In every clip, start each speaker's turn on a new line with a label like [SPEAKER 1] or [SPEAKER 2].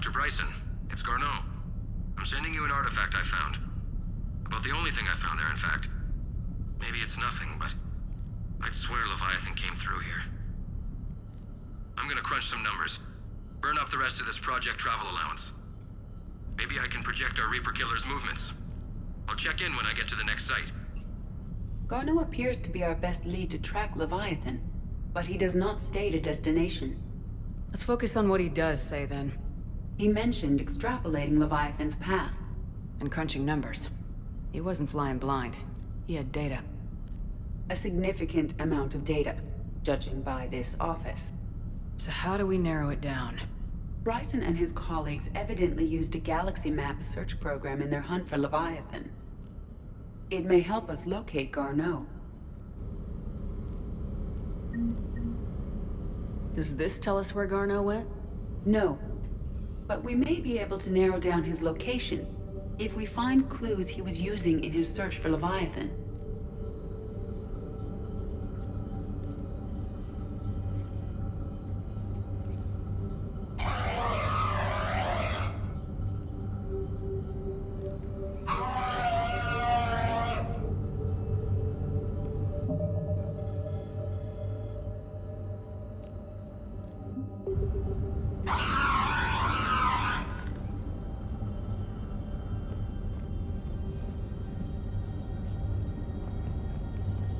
[SPEAKER 1] Dr. Bryson, it's Garneau. I'm sending you an artifact I found. About the only thing I found there, in fact. Maybe it's nothing, but I'd swear Leviathan came through here. I'm gonna crunch some numbers. Burn up the rest of this Project Travel allowance. Maybe I can project our Reaper Killer's movements. I'll check in when I get to the next site.
[SPEAKER 2] Garneau appears to be our best lead to track Leviathan, but he does not state a destination.
[SPEAKER 3] Let's focus on what he does say, then.
[SPEAKER 2] He mentioned extrapolating Leviathan's path.
[SPEAKER 3] And crunching numbers. He wasn't flying blind. He had data.
[SPEAKER 2] A significant amount of data, judging by this office.
[SPEAKER 3] So how do we narrow it down?
[SPEAKER 2] Bryson and his colleagues evidently used a galaxy map search program in their hunt for Leviathan. It may help us locate Garneau.
[SPEAKER 3] Does this tell us where Garneau went?
[SPEAKER 2] No, but we may be able to narrow down his location if we find clues he was using in his search for Leviathan.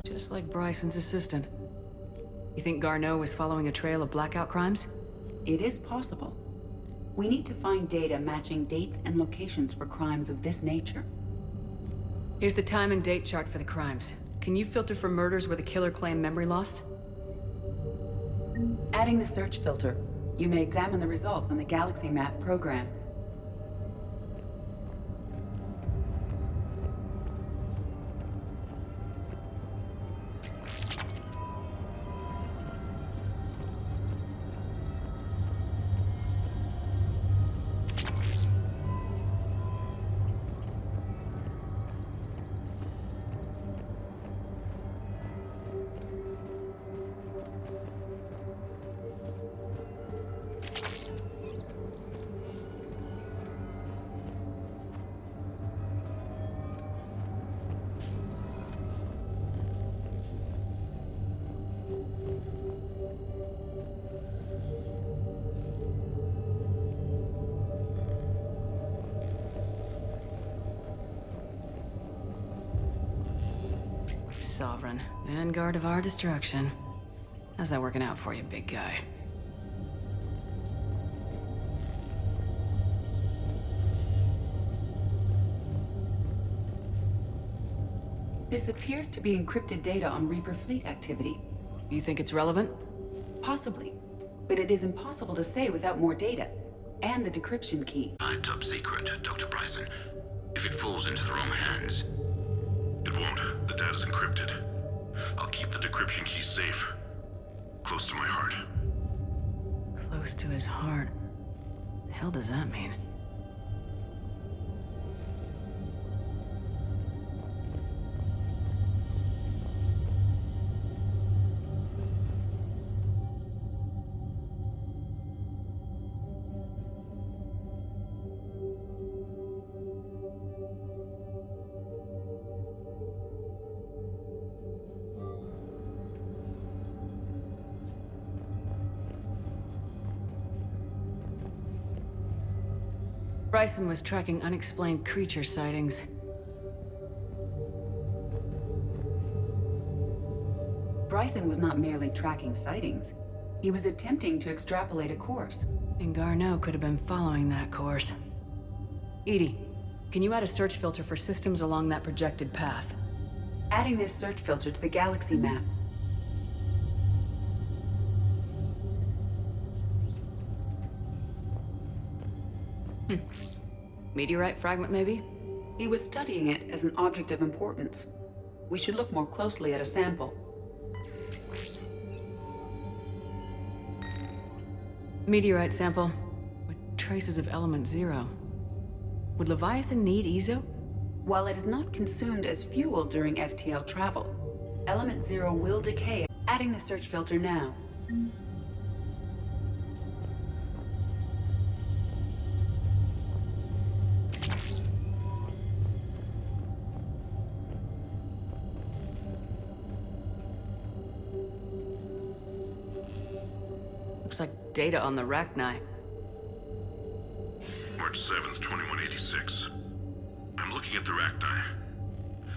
[SPEAKER 3] Just like Bryson's assistant. You think Garneau was following a trail of blackout crimes?
[SPEAKER 2] It is possible. We need to find data matching dates and locations for crimes of this nature.
[SPEAKER 3] Here's the time and date chart for the crimes. Can you filter for murders where the killer claimed memory loss?
[SPEAKER 2] Adding the search filter, you may examine the results on the Galaxy Map program.
[SPEAKER 3] Sovereign, vanguard of our destruction. How's that working out for you, big guy?
[SPEAKER 2] This appears to be encrypted data on Reaper fleet activity.
[SPEAKER 3] You think it's relevant?
[SPEAKER 2] Possibly, but it is impossible to say without more data, and the decryption key.
[SPEAKER 1] I'm top secret, Dr. Bryson. If it falls into the wrong hands... It won't. The data's encrypted. I'll keep the decryption key safe. Close to my heart.
[SPEAKER 3] Close to his heart. The hell does that mean? Bryson was tracking unexplained creature sightings.
[SPEAKER 2] Bryson was not merely tracking sightings. He was attempting to extrapolate a course.
[SPEAKER 3] And Garneau could have been following that course. EDI, can you add a search filter for systems along that projected path?
[SPEAKER 2] Adding this search filter to the Galaxy Map.
[SPEAKER 3] Meteorite fragment, maybe?
[SPEAKER 2] He was studying it as an object of importance. We should look more closely at a sample.
[SPEAKER 3] Meteorite sample with traces of element 0. Would Leviathan need Ezo?
[SPEAKER 2] While it is not consumed as fuel during FTL travel, element 0 will decay. Adding the search filter now.
[SPEAKER 3] like data on the Rachni.
[SPEAKER 4] March 7th, 2186. I'm looking at the Rachni.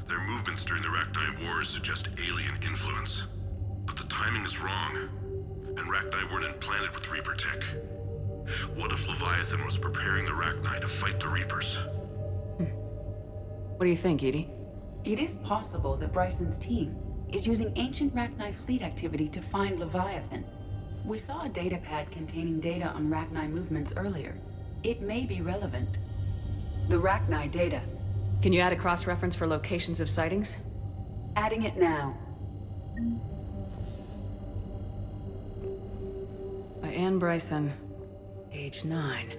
[SPEAKER 4] Their movements during the Rachni Wars suggest alien influence. But the timing is wrong, and Rachni weren't implanted with Reaper tech. What if Leviathan was preparing the Rachni to fight the Reapers?
[SPEAKER 3] What do you think, Edie?
[SPEAKER 2] It is possible that Bryson's team is using ancient Rachni fleet activity to find Leviathan. We saw a data pad containing data on Rachni movements earlier. It may be relevant. The Rachni data.
[SPEAKER 3] Can you add a cross-reference for locations of sightings?
[SPEAKER 2] Adding it now.
[SPEAKER 3] By Anne Bryson, age 9.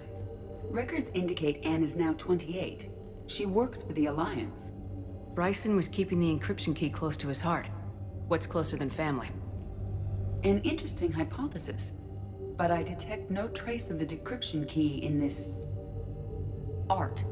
[SPEAKER 2] Records indicate Anne is now 28. She works for the Alliance.
[SPEAKER 3] Bryson was keeping the encryption key close to his heart. What's closer than family?
[SPEAKER 2] An interesting hypothesis. But I detect no trace of the decryption key in this art.